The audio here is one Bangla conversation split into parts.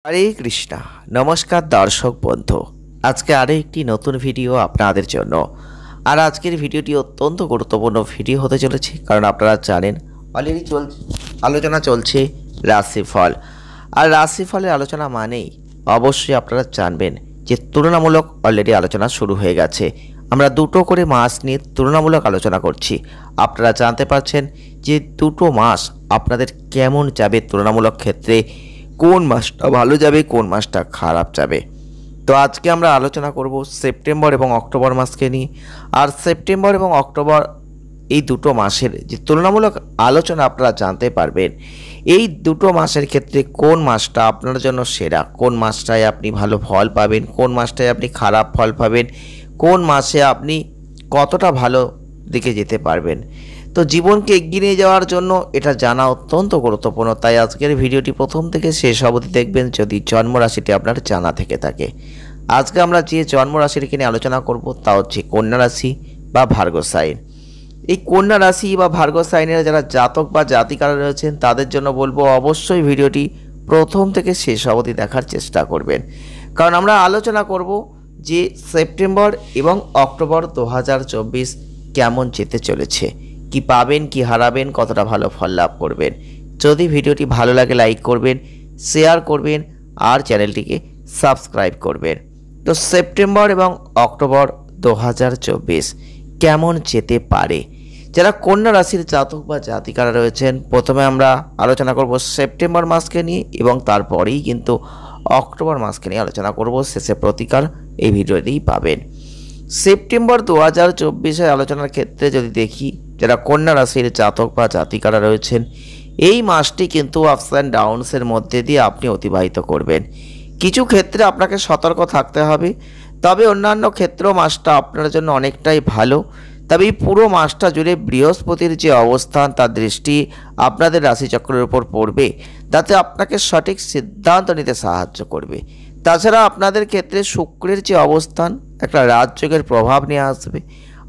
হরে কৃষ্ণা। নমস্কার দর্শক বন্ধু, আজকে আরও একটি নতুন ভিডিও আপনাদের জন্য। আর আজকের ভিডিওটি অত্যন্ত গুরুত্বপূর্ণ ভিডিও হতে চলেছে, কারণ আপনারা জানেন অলরেডি আলোচনা চলছে রাশিফল। আর রাশিফলের আলোচনা মানেই অবশ্যই আপনারা জানবেন যে তুলনামূলক অলরেডি আলোচনা শুরু হয়ে গেছে। আমরা দুটো করে মাস নিয়ে তুলনামূলক আলোচনা করছি। আপনারা জানতে পারছেন যে দুটো মাস আপনাদের কেমন যাবে, তুলনামূলক ক্ষেত্রে কোন মাসটা ভালো যাবে, কোন মাসটা খারাপ যাবে। তো আজকে আমরা আলোচনা করব সেপ্টেম্বর এবং অক্টোবর মাসকে নিয়ে। আর সেপ্টেম্বর এবং অক্টোবর এই দুটো মাসের যে তুলনামূলক আলোচনা আপনারা জানতে পারবেন, এই দুটো মাসের ক্ষেত্রে কোন মাসটা আপনার জন্য সেরা, কোন মাসটায় আপনি ভালো ফল পাবেন, কোন মাসটায় আপনি খারাপ ফল পাবেন, কোন মাসে আপনি কতটা ভালো দিকে যেতে পারবেন। তো জীবনকে এগিয়ে নিয়ে যাওয়ার জন্য এটা জানা অত্যন্ত গুরুত্বপূর্ণ। তাই আজকের ভিডিওটি প্রথম থেকে শেষ অবধি দেখবেন, যদি জন্মরাশিটি আপনার জানা থেকে থাকে। আজকে আমরা যে জন্মরাশিটিকে নিয়ে আলোচনা করব তা হচ্ছে কন্যা রাশি বা ভার্গ সাইন। এই কন্যা রাশি বা ভার্গ সাইনের যারা জাতক বা জাতিকারা রয়েছেন তাদের জন্য বলবো অবশ্যই ভিডিওটি প্রথম থেকে শেষ অবধি দেখার চেষ্টা করবেন, কারণ আমরা আলোচনা করব যে সেপ্টেম্বর এবং অক্টোবর 2024 কেমন যেতে চলেছে, কি পাবেন, কি হারাবেন, কতটা ভালো ফল লাভ করবেন। যদি ভিডিওটি ভালো লাগে লাইক করবেন, শেয়ার করবেন আর চ্যানেলটিকে সাবস্ক্রাইব করবেন। তো সেপ্টেম্বর এবং অক্টোবর 2024 কেমন যেতে পারে, যারা কন্যা রাশির জাতক বা জাতিকারা রয়েছেন, প্রথমে আমরা আলোচনা করব সেপ্টেম্বর মাসকে নিয়ে এবং তারপরেই কিন্তু অক্টোবর মাসকে নিয়ে আলোচনা করব। শেষে প্রতিকার এই ভিডিওতেই পাবেন। সেপ্টেম্বর 2024 আলোচনার ক্ষেত্রে যদি দেখি, যারা কন্যা রাশির জাতক বা জাতিকারা রয়েছেন, এই মাসটি কিন্তু আপস অ্যান্ড ডাউনসের মধ্যে দিয়ে আপনি অতিবাহিত করবেন। কিছু ক্ষেত্রে আপনাকে সতর্ক থাকতে হবে, তবে অন্যান্য ক্ষেত্রেও মাসটা আপনার জন্য অনেকটাই ভালো। তবে এই পুরো মাসটা জুড়ে বৃহস্পতির যে অবস্থান, তার দৃষ্টি আপনাদের রাশিচক্রের উপর পড়বে, তাতে আপনাকে সঠিক সিদ্ধান্ত নিতে সাহায্য করবে। তাছাড়া আপনাদের ক্ষেত্রে শুক্রের যে অবস্থান একটা রাজযোগের প্রভাব নিয়ে আসবে।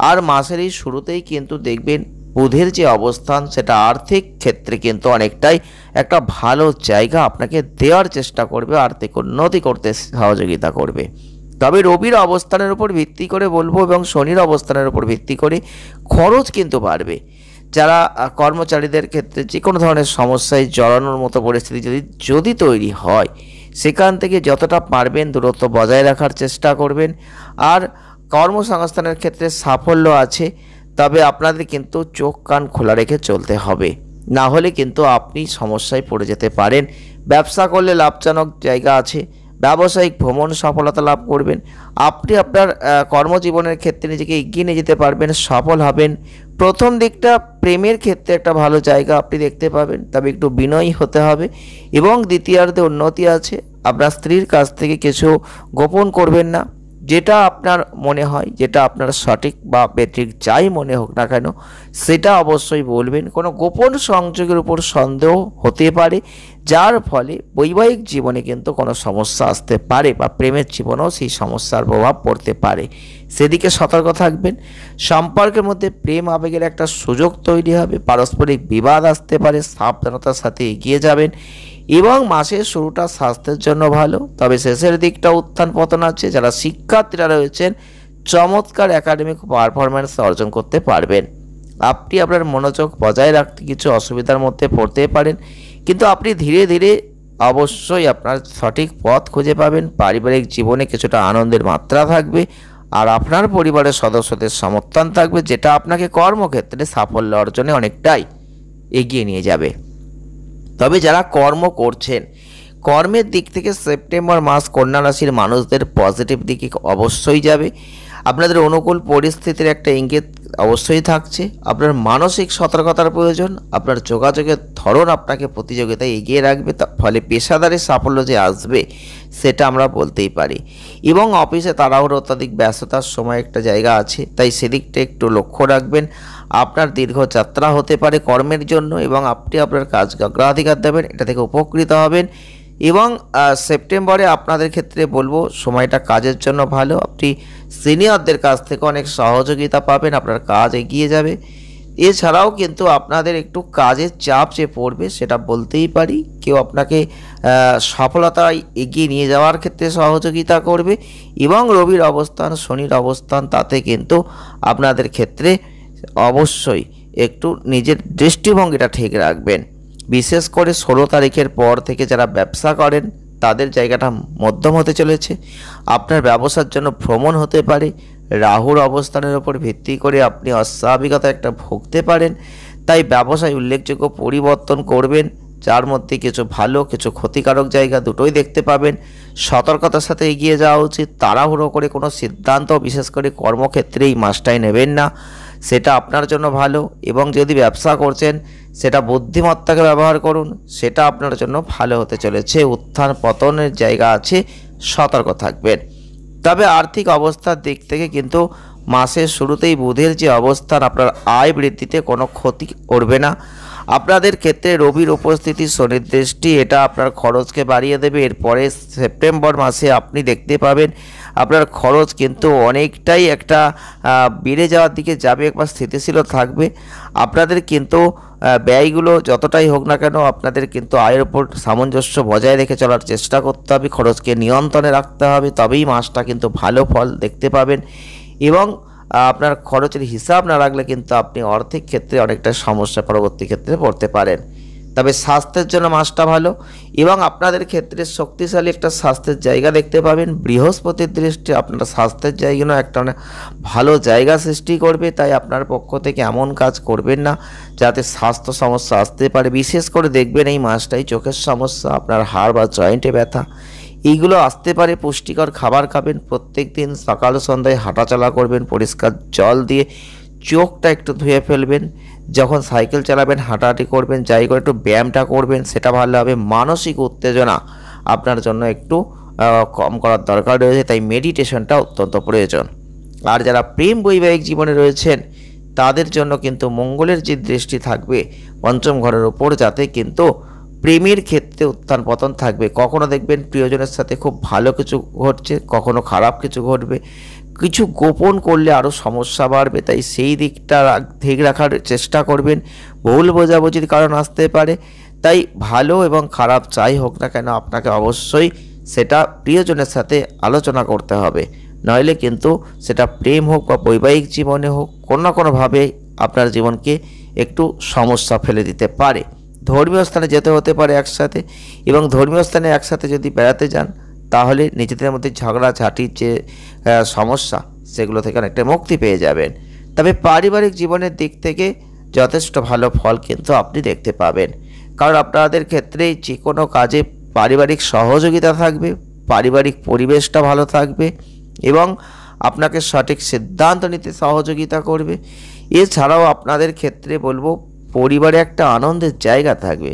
আর মাসের এই শুরুতেই কিন্তু দেখবেন বুধের যে অবস্থান, সেটা আর্থিক ক্ষেত্রে কিন্তু অনেকটাই একটা ভালো জায়গা আপনাকে দেওয়ার চেষ্টা করবে, আর্থিক উন্নতি করতে সহযোগিতা করবে। তবে রবির অবস্থানের উপর ভিত্তি করে বলবো এবং শনির অবস্থানের উপর ভিত্তি করে খরচ কিন্তু বাড়বে। যারা কর্মচারীদের ক্ষেত্রে যে কোনো ধরনের সমস্যায় জড়ানোর মতো পরিস্থিতি যদি তৈরি হয়, সেখান থেকে যতটা পারবেন দূরত্ব বজায় রাখার চেষ্টা করবেন। আর কর্মসংস্থানের ক্ষেত্রে সাফল্য আছে, তবে আপনাদের কিন্তু চোখ কান খোলা রেখে চলতে হবে, না হলে কিন্তু আপনি সমস্যায় পড়ে যেতে পারেন। ব্যবসা করলে লাভজনক জায়গা আছে, ব্যবসায়িক ভ্রমণ সফলতা লাভ করবেন। আপনি আপনার কর্মজীবনের ক্ষেত্রে নিজেকে এগিয়ে নিয়ে যেতে পারবেন, সফল হবেন। প্রথম দিকটা প্রেমের ক্ষেত্রে একটা ভালো জায়গা আপনি দেখতে পাবেন, তবে একটু বিনয়ী হতে হবে। এবং দ্বিতীয়ার্ধে উন্নতি আছে। আপনার স্ত্রীর কাছ থেকে কিছু গোপন করবেন না, যেটা আপনার মনে হয়, যেটা আপনার সঠিক বা বেঠিক যাই মনে হোক না কেন, সেটা অবশ্যই বলবেন। কোনো গোপন সংযোগের উপর সন্দেহ হতে পারে, যার ফলে বৈবাহিক জীবনে কিন্তু কোনো সমস্যা আসতে পারে বা প্রেমের জীবনেও সেই সমস্যার প্রভাব পড়তে পারে, সেদিকে সতর্ক থাকবেন। সম্পর্কের মধ্যে প্রেম আবেগের একটা সুযোগ তৈরি হবে, পারস্পরিক বিবাদ আসতে পারে, সাবধানতার সাথে এগিয়ে যাবেন। এবং মাসের শুরুটা স্বাস্থ্যের জন্য ভালো, তবে শেষের দিকটা উত্থান পতন আছে। যারা শিক্ষার্থীরা রয়েছেন, চমৎকার একাডেমিক পারফরম্যান্স অর্জন করতে পারবেন। আপনি আপনার মনোযোগ বজায় রাখতে কিছু অসুবিধার মধ্যে পড়তে পারেন, কিন্তু আপনি ধীরে ধীরে অবশ্যই আপনার সঠিক পথ খুঁজে পাবেন। পারিবারিক জীবনে কিছুটা আনন্দের মাত্রা থাকবে, আর আপনার পরিবারের সদস্যদের সমর্থন থাকবে, যেটা আপনাকে কর্মক্ষেত্রে সাফল্য অর্জনে অনেকটাই এগিয়ে নিয়ে যাবে। তবে যারা কর্ম করছেন, কর্মের দিক থেকে সেপ্টেম্বর মাস কন্যা রাশির মানুষদের পজিটিভ দিকে অবশ্যই যাবে। আপনাদের অনুকূল পরিস্থিতির একটা ইঙ্গিত অবশ্যই থাকছে। আপনার মানসিক সতর্কতার প্রয়োজন। আপনার যোগাযোগের ধরন আপনাকে প্রতিযোগিতায় এগিয়ে রাখবে, ফলে পেশাদারি সাফল্য যে আসবে সেটা আমরা বলতেই পারি। এবং অফিসে তাড়াহুড়ো অত্যাধিক ব্যস্ততার সময় একটা জায়গা আছে, তাই সেদিকটা একটু লক্ষ্য রাখবেন। আপনার দীর্ঘ যাত্রা হতে পারে কর্মের জন্য, এবং আপনি আপনার কাজকে অগ্রাধিকার দেবেন, এটা থেকে উপকৃত হবেন। এবং সেপ্টেম্বরে আপনাদের ক্ষেত্রে বলবো সময়টা কাজের জন্য ভালো। আপনি সিনিয়রদের কাছ থেকে অনেক সহযোগিতা পাবেন, আপনার কাজ এগিয়ে যাবে। এছাড়াও কিন্তু আপনাদের একটু কাজের চাপ যে পড়বে সেটা বলতেই পারি। কেউ আপনাকে সফলতায় এগিয়ে নিয়ে যাওয়ার ক্ষেত্রে সহযোগিতা করবে এবং রবির অবস্থান, শনির অবস্থান, তাতে কিন্তু আপনাদের ক্ষেত্রে অবশ্যই একটু নিজের দৃষ্টিভঙ্গিটা ঠিক রাখবেন। বিশেষ করে 16 তারিখের পর থেকে যারা ব্যবসা করেন তাদের জায়গাটা মধ্যম হতে চলেছে। আপনার ব্যবসার জন্য ভ্রমণ হতে পারে। রাহুর অবস্থানের উপর ভিত্তি করে আপনি অস্বাভাবিকতা একটা ভুগতে পারেন। তাই ব্যবসায় উল্লেখযোগ্য পরিবর্তন করবেন, যার মধ্যে কিছু ভালো কিছু ক্ষতিকারক জায়গা দুটোই দেখতে পাবেন। সতর্কতার সাথে এগিয়ে যাওয়া উচিত। তাড়াহুড়ো করে কোনো সিদ্ধান্ত বিশেষ করে কর্মক্ষেত্রে এই মাসটায় নেবেন না, সেটা আপনার জন্য ভালো। এবং যদি ব্যবসা করছেন সেটা বুদ্ধিমত্তাকে ব্যবহার করুন, সেটা আপনার জন্য ভালো হতে চলেছে। উত্থান পতনের জায়গা আছে, সতর্ক থাকবেন। তবে আর্থিক অবস্থার দিক থেকে কিন্তু মাসের শুরুতেই বুধের যে অবস্থান আপনার আয় বৃদ্ধিতে কোনো ক্ষতি করবে না। আপনাদের ক্ষেত্রে রবির উপস্থিতি, শনির দৃষ্টি, এটা আপনার খরচকে বাড়িয়ে দেবে। এরপরে সেপ্টেম্বর মাসে আপনি দেখতে পাবেন আপনার খরচ কিন্তু অনেকটাই একটা বেড়ে যাওয়ার দিকে যাবে, একবার স্থিতিশীল থাকবে। আপনাদের কিন্তু ব্যয়গুলো যতটাই হোক না কেন আপনাদের কিন্তু আয়ের উপর সামঞ্জস্য বজায় রেখে চলার চেষ্টা করতে হবে, খরচকে নিয়ন্ত্রণে রাখতে হবে, তবেই মাসটা কিন্তু ভালো ফল দেখতে পাবেন। এবং আপনার খরচের হিসাব না রাখলে কিন্তু আপনি আর্থিক ক্ষেত্রে অনেকটা সমস্যা পরবর্তী ক্ষেত্রে পড়তে পারেন। তবে স্বাস্থ্যের জন্য মাসটা ভালো এবং আপনাদের ক্ষেত্রে শক্তিশালী একটা স্বাস্থ্যের জায়গা দেখতে পাবেন। বৃহস্পতির দৃষ্টি আপনার স্বাস্থ্যের জায়গাও একটা ভালো জায়গা সৃষ্টি করবে। তাই আপনার পক্ষ থেকে এমন কাজ করবেন না যাতে স্বাস্থ্য সমস্যা আসতে পারে। বিশেষ করে দেখবেন এই মাসটাই চোখের সমস্যা, আপনার হাড় বা জয়েন্টে ব্যথা, এইগুলো আসতে পারে। পুষ্টিকর খাবার খাবেন, প্রত্যেক দিন সকাল সন্ধ্যায় হাঁটাচলা করবেন, পরিষ্কার জল দিয়ে চোখটা একটু ধুয়ে ফেলবেন। যখন সাইকেল চালাবেন, হাঁটাহাঁটি করবেন, যাই করে একটু ব্যায়ামটা করবেন, সেটা ভালো হবে। মানসিক উত্তেজনা আপনার জন্য একটু কম করার দরকার রয়েছে, তাই মেডিটেশনটা অত্যন্ত প্রয়োজন। আর যারা প্রেম বৈবাহিক জীবনে রয়েছেন তাদের জন্য কিন্তু মঙ্গলের যে দৃষ্টি থাকবে পঞ্চম ঘরের ওপর, যাতে কিন্তু প্রেমের ক্ষেত্রে উত্থান পতন থাকবে। কখনো দেখবেন প্রিয়জনের সাথে খুব ভালো কিছু ঘটছে, কখনো খারাপ কিছু ঘটবে। কিছু গোপন করলে আরও সমস্যা বাড়বে, তাই সেই দিকটা ঠিক রাখার চেষ্টা করবেন। ভুল বোঝাবুঝির কারণ আসতে পারে, তাই ভালো এবং খারাপ যাই হোক না কেন আপনাকে অবশ্যই সেটা প্রিয়জনের সাথে আলোচনা করতে হবে। নইলে কিন্তু সেটা প্রেম হোক বা বৈবাহিক জীবনে হোক, কোনো না কোনোভাবে আপনার জীবনকে একটু সমস্যা ফেলে দিতে পারে। ধর্মীয় স্থানে যেতে হতে পারে একসাথে, এবং ধর্মীয় স্থানে একসাথে যদি বেড়াতে যান তাহলে নিজেদের মধ্যে ঝগড়াঝাটির যে সমস্যা সেগুলো থেকে অনেকটা মুক্তি পেয়ে যাবেন। তবে পারিবারিক জীবনের দিক থেকে যথেষ্ট ভালো ফল কিন্তু আপনি দেখতে পাবেন, কারণ আপনাদের ক্ষেত্রে যে কোনো কাজে পারিবারিক সহযোগিতা থাকবে, পারিবারিক পরিবেশটা ভালো থাকবে এবং আপনাকে সঠিক সিদ্ধান্ত নিতে সহযোগিতা করবে। এছাড়াও আপনাদের ক্ষেত্রে বলবো পরিবারে একটা আনন্দের জায়গা থাকবে,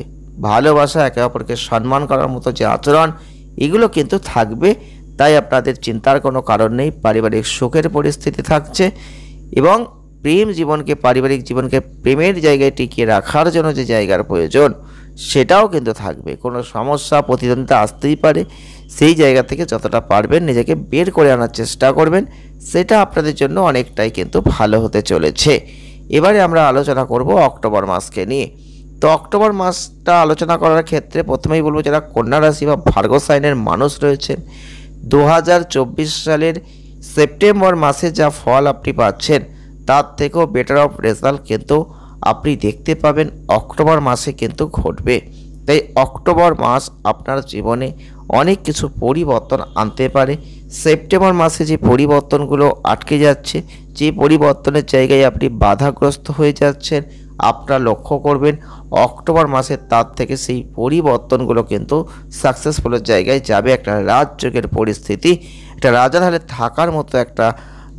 ভালোবাসা, একে অপরকে সম্মান করার মতো যে আচরণ, এগুলো কিন্তু থাকবে। তাই আপনাদের চিন্তার কোনো কারণ নেই। পারিবারিক সুখের পরিস্থিতি থাকছে এবং প্রেম জীবনকে, পারিবারিক জীবনকে প্রেমের জায়গায় টিকিয়ে রাখার জন্য যে জায়গার প্রয়োজন সেটাও কিন্তু থাকবে। কোনো সমস্যা প্রতিদ্বন্দ্বিতা আসতেই পারে, সেই জায়গা থেকে যতটা পারবেন নিজেকে বের করে আনার চেষ্টা করবেন, সেটা আপনাদের জন্য অনেকটাই কিন্তু ভালো হতে চলেছে। এবারে আমরা আলোচনা করব অক্টোবর মাসকে নিয়ে। তো অক্টোবর মাসটা আলোচনা করার ক্ষেত্রে প্রথমেই বলবো যারা কন্যা রাশি বা ভার্গো সাইনের মানুষ রয়েছেন, 2024 সালের সেপ্টেম্বর মাসে যা ফল আপনি পাচ্ছেন তার থেকেও বেটার অফ রেজাল্ট কিন্তু আপনি দেখতে পাবেন অক্টোবর মাসে কিন্তু ঘটবে। তাই অক্টোবর মাস আপনার জীবনে অনেক কিছু পরিবর্তন আনতে পারে। সেপ্টেম্বর মাসে যে পরিবর্তনগুলো আটকে যাচ্ছে, যে পরিবর্তনের জায়গায় আপনি বাধাগ্রস্ত হয়ে যাচ্ছেন, আপনারা লক্ষ্য করবেন অক্টোবর মাসে তার থেকে সেই পরিবর্তনগুলো কিন্তু সাকসেসফুলের জায়গায় যাবে। একটা রাজযোগের পরিস্থিতি, একটা রাজার হালে থাকার মতো একটা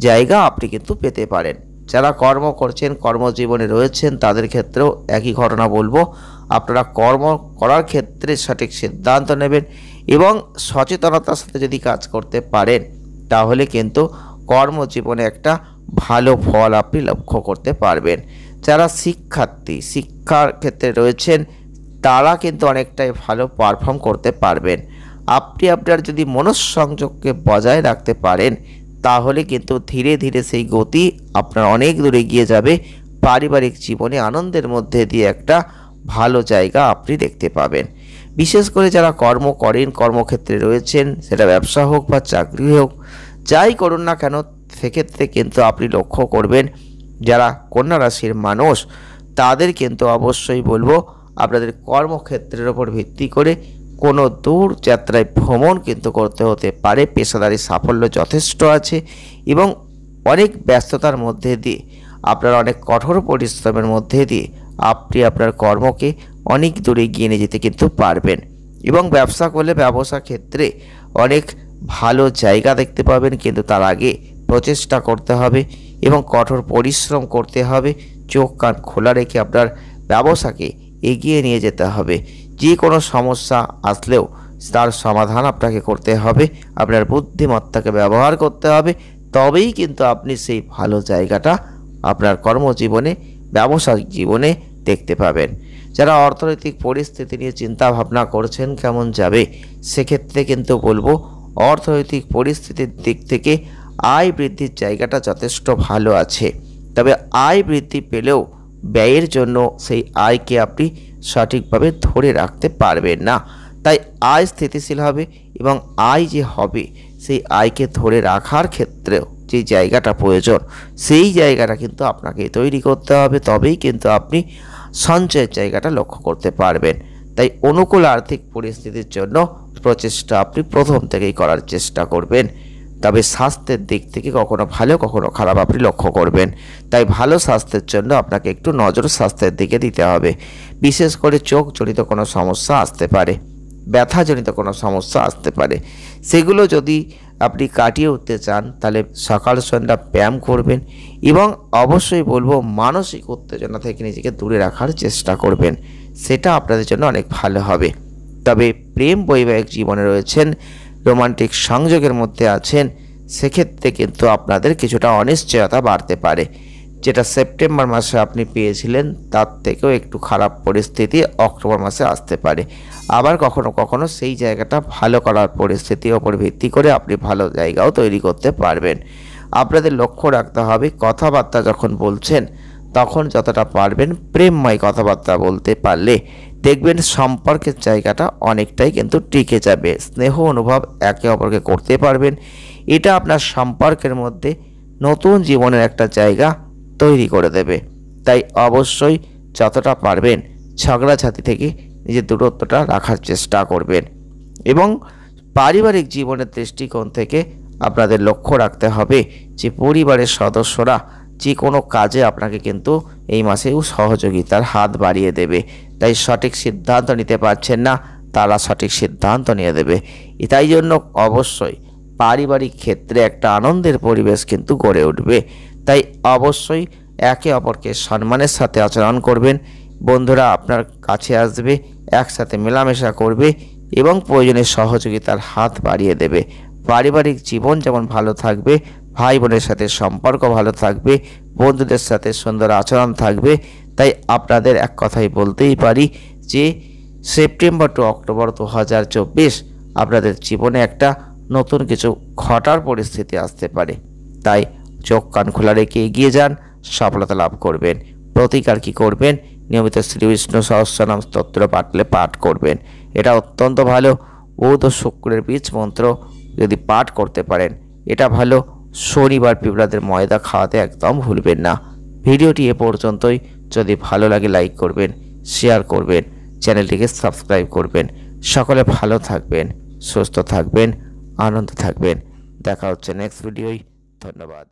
জায়গা আপনি কিন্তু পেতে পারেন। যারা কর্ম করছেন, কর্মজীবনে রয়েছেন, তাদের ক্ষেত্রেও একই ঘটনা বলবো। আপনারা কর্ম করার ক্ষেত্রে সঠিক সিদ্ধান্ত নেবেন এবং সচেতনতার সাথে যদি কাজ করতে পারেন তাহলে কিন্তু কর্মজীবনে একটা ভালো ফল আপনি লক্ষ্য করতে পারবেন। যারা শিক্ষার্থী, শিক্ষার ক্ষেত্রে রয়েছেন, তারা কিন্তু অনেকটাই ভালো পারফর্ম করতে পারবেন। আপনি আপনার যদি মনঃসংযোগকে বজায় রাখতে পারেন তাহলে কিন্তু ধীরে ধীরে সেই গতি আপনার অনেক দূরে এগিয়ে যাবে, পারিবারিক জীবনে আনন্দের মধ্যে দিয়ে একটা ভালো জায়গা আপনি দেখতে পাবেন। বিশেষ করে যারা কর্ম করেন, কর্মক্ষেত্রে রয়েছেন, সেটা ব্যবসা হোক বা চাকরি হোক, যাই করুন না কেন, সেক্ষেত্রে কিন্তু আপনি লক্ষ্য করবেন যারা কন্যা রাশির মানুষ তাদের কিন্তু অবশ্যই বলবো আপনাদের কর্মক্ষেত্রের ওপর ভিত্তি করে কোনো দূর যাত্রায় ভ্রমণ কিন্তু করতে হতে পারে। পেশাদারি সাফল্য যথেষ্ট আছে এবং অনেক ব্যস্ততার মধ্যে দিয়ে আপনার অনেক কঠোর পরিশ্রমের মধ্যে দিয়ে আপনি আপনার কর্মকে অনেক দূরে এগিয়ে নিয়ে যেতে কিন্তু পারবেন। এবং ব্যবসা করলে ব্যবসা ক্ষেত্রে অনেক ভালো জায়গা দেখতে পাবেন, কিন্তু তার আগে প্রচেষ্টা করতে হবে এবং কঠোর পরিশ্রম করতে হবে। চোখ কান খোলা রেখে আপনার ব্যবসাকে এগিয়ে নিয়ে যেতে হবে। যে কোনো সমস্যা আসলেও তার সমাধান আপনাকে করতে হবে, আপনার বুদ্ধিমত্তাকে ব্যবহার করতে হবে, তবেই কিন্তু আপনি সেই ভালো জায়গাটা আপনার কর্মজীবনে, ব্যবসায়িক জীবনে দেখতে পাবেন। যারা অর্থনৈতিক পরিস্থিতি নিয়ে চিন্তা ভাবনা করছেন কেমন যাবে, সেক্ষেত্রে কিন্তু বলবো অর্থনৈতিক পরিস্থিতির দিক থেকে আয় বৃদ্ধির জায়গাটা যথেষ্ট ভালো আছে। তবে আয় বৃদ্ধি পেলেও ব্যয়ের জন্য সেই আয়কে আপনি সঠিকভাবে ধরে রাখতে পারবেন না। তাই আয় স্থিতিশীল হবে এবং আয় যে হবে সেই আয়কে ধরে রাখার ক্ষেত্রেও যে জায়গাটা প্রয়োজন, সেই জায়গাটা কিন্তু আপনাকে তৈরি করতে হবে, তবেই কিন্তু আপনি সঞ্চয়ের জায়গাটা লক্ষ্য করতে পারবেন। তাই অনুকূল আর্থিক পরিস্থিতির জন্য প্রচেষ্টা আপনি প্রথম থেকেই করার চেষ্টা করবেন। তবে স্বাস্থ্যের দিক থেকে কখনো ভালো কখনো খারাপ আপনি লক্ষ্য করবেন। তাই ভালো স্বাস্থ্যের জন্য আপনাকে একটু নজর স্বাস্থ্যের দিকে দিতে হবে। বিশেষ করে চোখজনিত কোনো সমস্যা আসতে পারে, ব্যথাজনিত কোনো সমস্যা আসতে পারে, সেগুলো যদি আপনি কাটিয়ে উঠতে চান তাহলে সকাল সন্ধ্যা ব্যায়াম করবেন এবং অবশ্যই বলবো মানসিক উত্তেজনা থেকে নিজেকে দূরে রাখার চেষ্টা করবেন। সেটা আপনাদের জন্য অনেক ভালো হবে। তবে প্রেম বৈবাহিক জীবনে রয়েছেন, রোমান্টিক সংযোগের মধ্যে আছেন, সেক্ষেত্রে কিন্তু আপনাদের কিছুটা অনিশ্চয়তা বাড়তে পারে। যেটা সেপ্টেম্বর মাসে আপনি পেয়েছিলেন তার থেকেও একটু খারাপ পরিস্থিতি অক্টোবর মাসে আসতে পারে। আবার কখনো কখনো সেই জায়গাটা ভালো করার পরিস্থিতির ওপর ভিত্তি করে আপনি ভালো জায়গাও তৈরি করতে পারবেন। আপনাদের লক্ষ্য রাখতে হবে কথাবার্তা যখন বলছেন তখন যতটা পারবেন প্রেমময় কথাবার্তা বলতে পারলে দেখবেন সম্পর্কের জায়গাটা অনেকটাই কিন্তু টিকে যাবে। স্নেহ অনুভব একে অপরকে করতে পারবেন। এটা আপনার সম্পর্কের মধ্যে নতুন জীবনের একটা জায়গা তৈরি করে দেবে। তাই অবশ্যই যতটা পারবেন ঝগড়াঝাটি থেকে নিজের দূরত্বটা রাখার চেষ্টা করবেন এবং পারিবারিক জীবনের দৃষ্টিকোণ থেকে আপনাদের লক্ষ্য রাখতে হবে যে পরিবারের সদস্যরা যে কোনো কাজে আপনাকে কিন্তু এই মাসেও সহযোগিতার হাত বাড়িয়ে দেবে। তাই সঠিক সিদ্ধান্ত নিতে পারছেন না, তারা সঠিক সিদ্ধান্ত নিয়ে দেবে। তাই জন্য অবশ্যই পারিবারিক ক্ষেত্রে একটা আনন্দের পরিবেশ কিন্তু গড়ে উঠবে। তাই অবশ্যই একে অপরকে সম্মানের সাথে আচরণ করবেন। বন্ধুরা আপনার কাছে আসবে, একসাথে মেলামেশা করবে এবং প্রয়োজনে সহযোগিতার হাত বাড়িয়ে দেবে। পারিবারিক জীবন যেমন ভালো থাকবে, ভাই বোনের সাথে সম্পর্ক ভালো থাকবে, বন্ধুদের সাথে সুন্দর আচরণ থাকবে। তাই আপনাদের এক কথাই বলতেই পারি যে সেপ্টেম্বর টু অক্টোবর 2024 আপনাদের জীবনে একটা নতুন কিছু ঘটার পরিস্থিতি আসতে পারে। তাই চোখ কান খোলা রেখে এগিয়ে যান, সফলতা লাভ করবেন। প্রতিকার কি করবেন? নিয়মিত শ্রী বিষ্ণু সহস্রনাম স্তোত্র পাঠ করবেন। এটা অত্যন্ত ভালো। বুধ ও শুক্রের বীজ মন্ত্র যদি পাঠ করতে পারেন এটা ভালো। শনিবার পিঁপড়াদের ময়দা খাওয়াতে একদম ভুলবেন না। ভিডিওটি এ পর্যন্তই। যদি ভালো লাগে লাইক করবেন, শেয়ার করবেন, চ্যানেলটিকে সাবস্ক্রাইব করবেন। সকলে ভালো থাকবেন, সুস্থ থাকবেন, আনন্দ থাকবেন। দেখা হচ্ছে নেক্সট ভিডিওয়। ধন্যবাদ।